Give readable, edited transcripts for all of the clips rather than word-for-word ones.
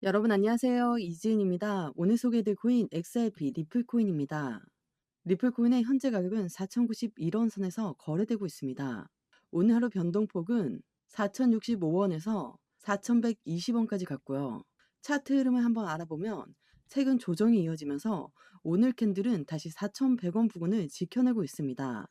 여러분 안녕하세요. 이지은입니다. 오늘 소개해드릴 코인 XRP 리플코인입니다. 리플코인의 현재 가격은 4,091원 선에서 거래되고 있습니다. 오늘 하루 변동폭은 4,065원에서 4,120원까지 갔고요. 차트 흐름을 한번 알아보면 최근 조정이 이어지면서 오늘 캔들은 다시 4,100원 부근을 지켜내고 있습니다.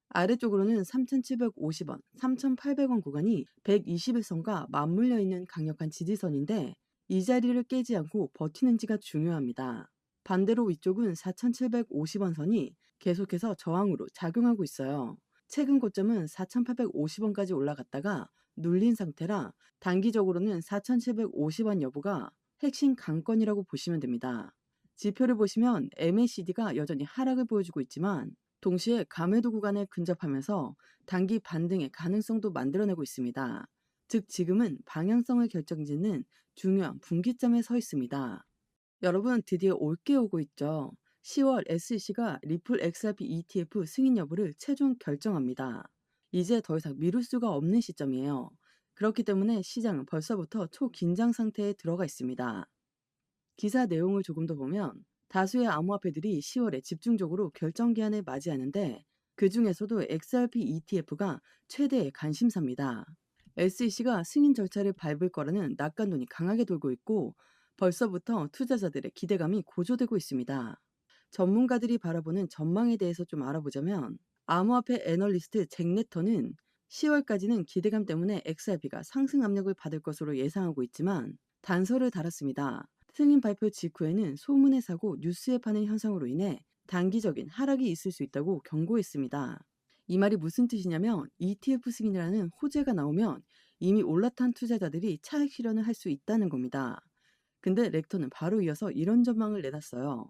아래쪽으로는 3,750원, 3,800원 구간이 121선과 맞물려 있는 강력한 지지선인데 이 자리를 깨지 않고 버티는지가 중요합니다. 반대로 위쪽은 4,750원 선이 계속해서 저항으로 작용하고 있어요. 최근 고점은 4,850원까지 올라갔다가 눌린 상태라 단기적으로는 4,750원 여부가 핵심 강권이라고 보시면 됩니다. 지표를 보시면 MACD가 여전히 하락을 보여주고 있지만 동시에 가매도 구간에 근접하면서 단기 반등의 가능성도 만들어내고 있습니다. 즉 지금은 방향성을 결정짓는 중요한 분기점에 서 있습니다. 여러분 드디어 올게 오고 있죠. 10월 SEC가 리플 XRP ETF 승인 여부를 최종 결정합니다. 이제 더 이상 미룰 수가 없는 시점이에요. 그렇기 때문에 시장은 벌써부터 초긴장 상태에 들어가 있습니다. 기사 내용을 조금 더 보면 다수의 암호화폐들이 10월에 집중적으로 결정 기한을 맞이하는데 그 중에서도 XRP ETF가 최대의 관심사입니다. SEC가 승인 절차를 밟을 거라는 낙관론이 강하게 돌고 있고 벌써부터 투자자들의 기대감이 고조되고 있습니다. 전문가들이 바라보는 전망에 대해서 좀 알아보자면 암호화폐 애널리스트 잭 레터는 10월까지는 기대감 때문에 XRP가 상승 압력을 받을 것으로 예상하고 있지만 단서를 달았습니다. 승인 발표 직후에는 소문에 사고 뉴스에 파는 현상으로 인해 단기적인 하락이 있을 수 있다고 경고했습니다. 이 말이 무슨 뜻이냐면 ETF 승인이라는 호재가 나오면 이미 올라탄 투자자들이 차익 실현을 할 수 있다는 겁니다. 근데 렉터는 바로 이어서 이런 전망을 내놨어요.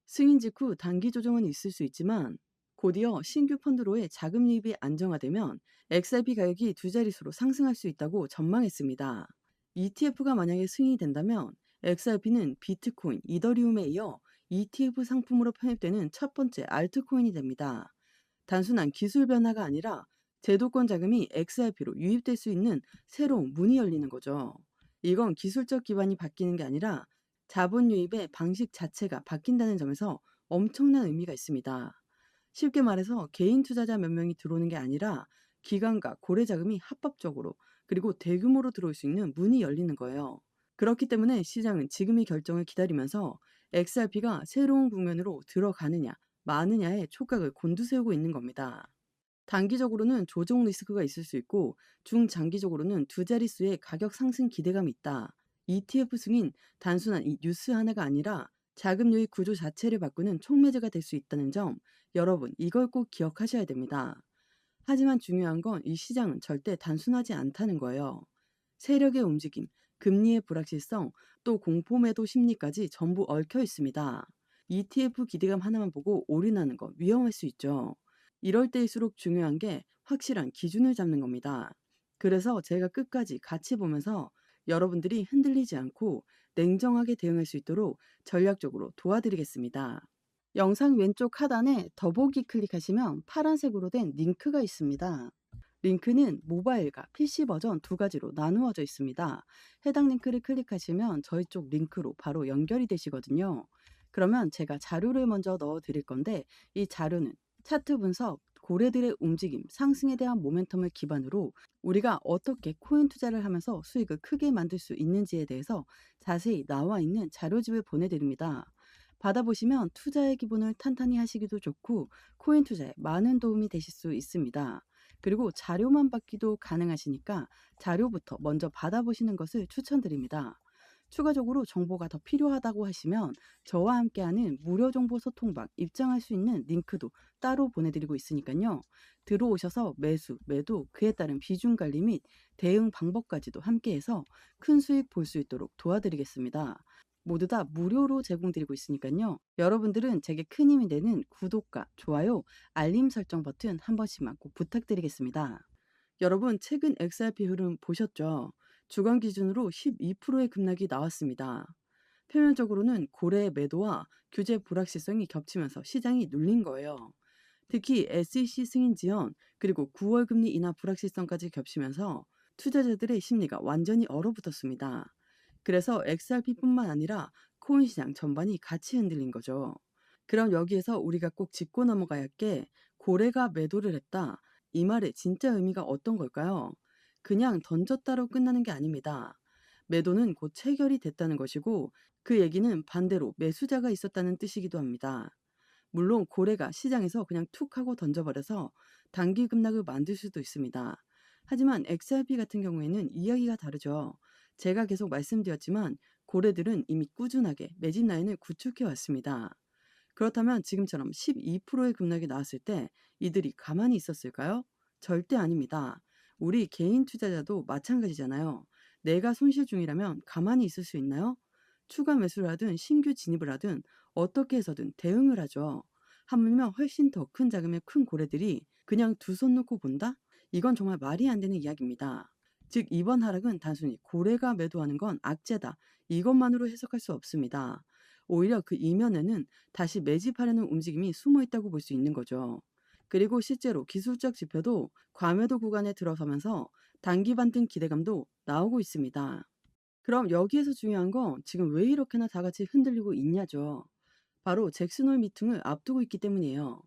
승인 직후 단기 조정은 있을 수 있지만 곧이어 신규 펀드로의 자금 유입이 안정화되면 XRP 가격이 두 자릿수로 상승할 수 있다고 전망했습니다. ETF가 만약에 승인이 된다면 XRP는 비트코인, 이더리움에 이어 ETF 상품으로 편입되는 첫 번째 알트코인이 됩니다. 단순한 기술 변화가 아니라 제도권 자금이 XRP로 유입될 수 있는 새로운 문이 열리는 거죠. 이건 기술적 기반이 바뀌는 게 아니라 자본 유입의 방식 자체가 바뀐다는 점에서 엄청난 의미가 있습니다. 쉽게 말해서 개인 투자자 몇 명이 들어오는 게 아니라 기관과 고래 자금이 합법적으로 그리고 대규모로 들어올 수 있는 문이 열리는 거예요. 그렇기 때문에 시장은 지금이 결정을 기다리면서 XRP가 새로운 국면으로 들어가느냐 마느냐의 촉각을 곤두세우고 있는 겁니다. 단기적으로는 조정 리스크가 있을 수 있고 중장기적으로는 두 자릿수의 가격 상승 기대감이 있다. ETF 승인 단순한 이 뉴스 하나가 아니라 자금 유입 구조 자체를 바꾸는 촉매제가 될 수 있다는 점 여러분 이걸 꼭 기억하셔야 됩니다. 하지만 중요한 건 이 시장은 절대 단순하지 않다는 거예요. 세력의 움직임, 금리의 불확실성, 또 공포 매도 심리까지 전부 얽혀 있습니다. ETF 기대감 하나만 보고 올인하는 건 위험할 수 있죠. 이럴 때일수록 중요한 게 확실한 기준을 잡는 겁니다. 그래서 제가 끝까지 같이 보면서 여러분들이 흔들리지 않고 냉정하게 대응할 수 있도록 전략적으로 도와드리겠습니다. 영상 왼쪽 하단에 더보기 클릭하시면 파란색으로 된 링크가 있습니다. 링크는 모바일과 PC 버전 두 가지로 나누어져 있습니다. 해당 링크를 클릭하시면 저희 쪽 링크로 바로 연결이 되시거든요. 그러면 제가 자료를 먼저 넣어 드릴 건데 이 자료는 차트 분석, 고래들의 움직임, 상승에 대한 모멘텀을 기반으로 우리가 어떻게 코인 투자를 하면서 수익을 크게 만들 수 있는지에 대해서 자세히 나와 있는 자료집을 보내드립니다. 받아보시면 투자의 기본을 탄탄히 하시기도 좋고 코인 투자에 많은 도움이 되실 수 있습니다. 그리고 자료만 받기도 가능하시니까 자료부터 먼저 받아보시는 것을 추천드립니다. 추가적으로 정보가 더 필요하다고 하시면 저와 함께하는 무료 정보 소통방 입장할 수 있는 링크도 따로 보내드리고 있으니까요. 들어오셔서 매수, 매도, 그에 따른 비중 관리 및 대응 방법까지도 함께해서 큰 수익 볼 수 있도록 도와드리겠습니다. 모두 다 무료로 제공드리고 있으니까요. 여러분들은 제게 큰 힘이 되는 구독과 좋아요, 알림 설정 버튼 한 번씩만 꼭 부탁드리겠습니다. 여러분 최근 XRP 흐름 보셨죠? 주간 기준으로 12%의 급락이 나왔습니다. 표면적으로는 고래의 매도와 규제 불확실성이 겹치면서 시장이 눌린 거예요. 특히 SEC 승인 지연 그리고 9월 금리 인하 불확실성까지 겹치면서 투자자들의 심리가 완전히 얼어붙었습니다. 그래서 XRP뿐만 아니라 코인 시장 전반이 같이 흔들린 거죠. 그럼 여기에서 우리가 꼭 짚고 넘어가야 할 게 고래가 매도를 했다. 이 말의 진짜 의미가 어떤 걸까요? 그냥 던졌다로 끝나는 게 아닙니다. 매도는 곧 체결이 됐다는 것이고 그 얘기는 반대로 매수자가 있었다는 뜻이기도 합니다. 물론 고래가 시장에서 그냥 툭 하고 던져버려서 단기 급락을 만들 수도 있습니다. 하지만 XRP 같은 경우에는 이야기가 다르죠. 제가 계속 말씀드렸지만 고래들은 이미 꾸준하게 매집 라인을 구축해 왔습니다. 그렇다면 지금처럼 12%의 급락이 나왔을 때 이들이 가만히 있었을까요? 절대 아닙니다. 우리 개인 투자자도 마찬가지잖아요. 내가 손실 중이라면 가만히 있을 수 있나요? 추가 매수를 하든 신규 진입을 하든 어떻게 해서든 대응을 하죠. 하물며 훨씬 더 큰 자금의 큰 고래들이 그냥 두 손 놓고 본다? 이건 정말 말이 안 되는 이야기입니다. 즉 이번 하락은 단순히 고래가 매도하는 건 악재다. 이것만으로 해석할 수 없습니다. 오히려 그 이면에는 다시 매집하려는 움직임이 숨어 있다고 볼 수 있는 거죠. 그리고 실제로 기술적 지표도 과매도 구간에 들어서면서 단기 반등 기대감도 나오고 있습니다. 그럼 여기에서 중요한 건 지금 왜 이렇게나 다 같이 흔들리고 있냐죠. 바로 잭슨홀 미팅을 앞두고 있기 때문이에요.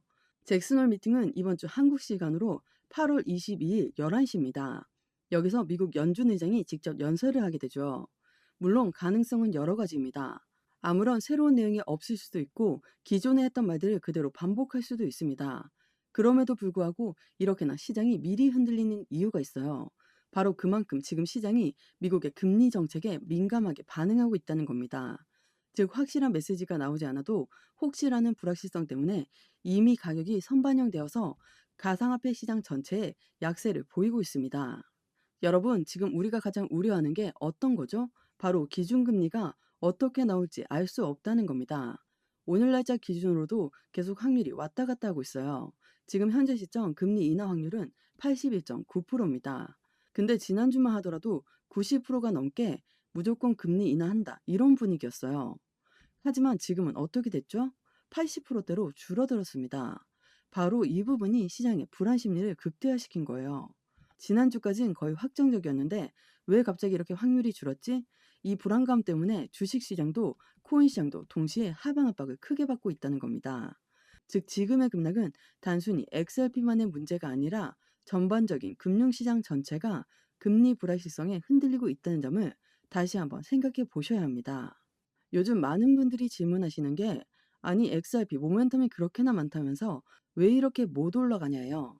잭슨홀 미팅은 이번 주 한국 시간으로 8월 22일 11시입니다. 여기서 미국 연준 의장이 직접 연설을 하게 되죠. 물론 가능성은 여러 가지입니다. 아무런 새로운 내용이 없을 수도 있고 기존에 했던 말들을 그대로 반복할 수도 있습니다. 그럼에도 불구하고 이렇게나 시장이 미리 흔들리는 이유가 있어요. 바로 그만큼 지금 시장이 미국의 금리 정책에 민감하게 반응하고 있다는 겁니다. 즉 확실한 메시지가 나오지 않아도 혹시라는 불확실성 때문에 이미 가격이 선반영되어서 가상화폐 시장 전체에 약세를 보이고 있습니다. 여러분, 지금 우리가 가장 우려하는 게 어떤 거죠? 바로 기준금리가 어떻게 나올지 알 수 없다는 겁니다. 오늘 날짜 기준으로도 계속 확률이 왔다 갔다 하고 있어요. 지금 현재 시점 금리 인하 확률은 81.9%입니다. 근데 지난주만 하더라도 90%가 넘게 무조건 금리 인하한다. 이런 분위기였어요. 하지만 지금은 어떻게 됐죠? 80%대로 줄어들었습니다. 바로 이 부분이 시장의 불안 심리를 극대화시킨 거예요. 지난주까지는 거의 확정적이었는데 왜 갑자기 이렇게 확률이 줄었지? 이 불안감 때문에 주식시장도 코인시장도 동시에 하방 압박을 크게 받고 있다는 겁니다. 즉 지금의 급락은 단순히 XRP만의 문제가 아니라 전반적인 금융시장 전체가 금리 불확실성에 흔들리고 있다는 점을 다시 한번 생각해 보셔야 합니다. 요즘 많은 분들이 질문하시는 게 아니 XRP 모멘텀이 그렇게나 많다면서 왜 이렇게 못 올라가냐예요.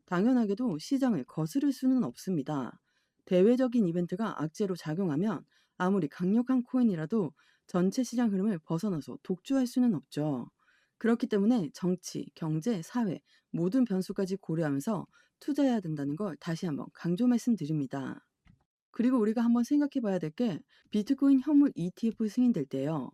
당연하게도 시장을 거스를 수는 없습니다. 대외적인 이벤트가 악재로 작용하면 아무리 강력한 코인이라도 전체 시장 흐름을 벗어나서 독주할 수는 없죠. 그렇기 때문에 정치, 경제, 사회 모든 변수까지 고려하면서 투자해야 된다는 걸 다시 한번 강조 말씀드립니다. 그리고 우리가 한번 생각해 봐야 될 게 비트코인 현물 ETF 승인될 때요.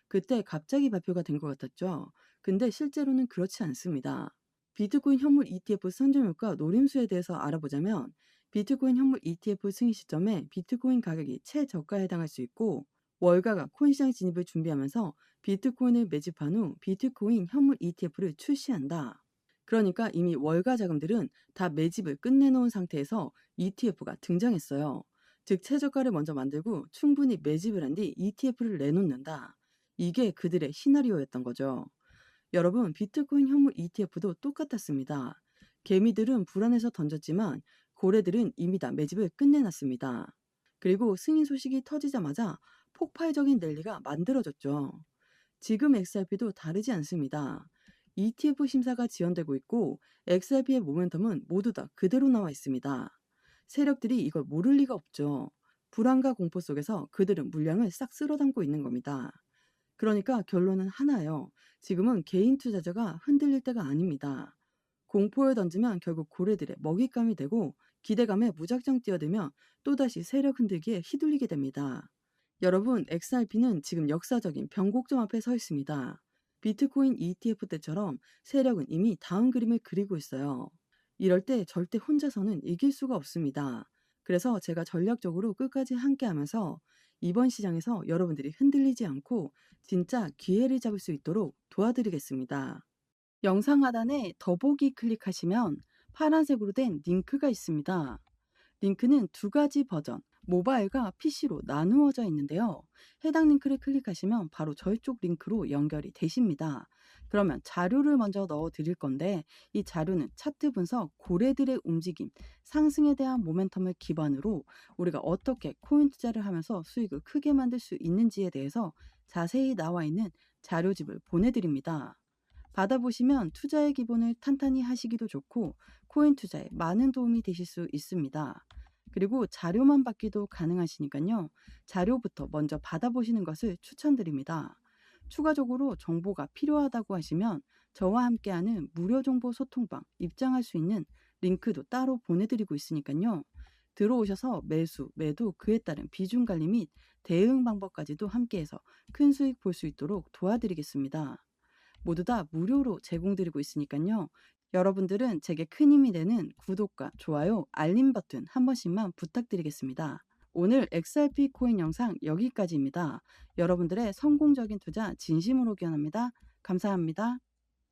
그때 갑자기 발표가 된 것 같았죠. 근데 실제로는 그렇지 않습니다. 비트코인 현물 ETF 선점효과 노림수에 대해서 알아보자면 비트코인 현물 ETF 승인 시점에 비트코인 가격이 최저가에 해당할 수 있고 월가가 코인시장 진입을 준비하면서 비트코인을 매집한 후 비트코인 현물 ETF를 출시한다. 그러니까 이미 월가 자금들은 다 매집을 끝내놓은 상태에서 ETF가 등장했어요. 즉 최저가를 먼저 만들고 충분히 매집을 한 뒤 ETF를 내놓는다. 이게 그들의 시나리오였던 거죠. 여러분, 비트코인 현물 ETF도 똑같았습니다. 개미들은 불안해서 던졌지만 고래들은 이미 다 매집을 끝내놨습니다. 그리고 승인 소식이 터지자마자 폭발적인 랠리가 만들어졌죠. 지금 XRP도 다르지 않습니다. ETF 심사가 지연되고 있고 XRP의 모멘텀은 모두 다 그대로 나와 있습니다. 세력들이 이걸 모를 리가 없죠. 불안과 공포 속에서 그들은 물량을 싹 쓸어담고 있는 겁니다. 그러니까 결론은 하나예요. 지금은 개인 투자자가 흔들릴 때가 아닙니다. 공포에 던지면 결국 고래들의 먹잇감이 되고 기대감에 무작정 뛰어들면 또다시 세력 흔들기에 휘둘리게 됩니다. 여러분, XRP는 지금 역사적인 변곡점 앞에 서 있습니다. 비트코인 ETF 때처럼 세력은 이미 다음 그림을 그리고 있어요. 이럴 때 절대 혼자서는 이길 수가 없습니다. 그래서 제가 전략적으로 끝까지 함께 하면서 이번 시장에서 여러분들이 흔들리지 않고 진짜 기회를 잡을 수 있도록 도와드리겠습니다. 영상 하단에 더보기 클릭하시면 파란색으로 된 링크가 있습니다. 링크는 두 가지 버전, 모바일과 PC로 나누어져 있는데요. 해당 링크를 클릭하시면 바로 저희 쪽 링크로 연결이 되십니다. 그러면 자료를 먼저 넣어 드릴 건데 이 자료는 차트 분석, 고래들의 움직임, 상승에 대한 모멘텀을 기반으로 우리가 어떻게 코인 투자를 하면서 수익을 크게 만들 수 있는지에 대해서 자세히 나와 있는 자료집을 보내드립니다. 받아보시면 투자의 기본을 탄탄히 하시기도 좋고 코인 투자에 많은 도움이 되실 수 있습니다. 그리고 자료만 받기도 가능하시니까요. 자료부터 먼저 받아보시는 것을 추천드립니다. 추가적으로 정보가 필요하다고 하시면 저와 함께하는 무료 정보 소통방 입장할 수 있는 링크도 따로 보내드리고 있으니까요. 들어오셔서 매수, 매도, 그에 따른 비중 관리 및 대응 방법까지도 함께해서 큰 수익 볼 수 있도록 도와드리겠습니다. 모두 다 무료로 제공드리고 있으니까요. 여러분들은 제게 큰 힘이 되는 구독과 좋아요, 알림 버튼 한 번씩만 부탁드리겠습니다. 오늘 XRP 코인 영상 여기까지입니다. 여러분들의 성공적인 투자 진심으로 기원합니다. 감사합니다.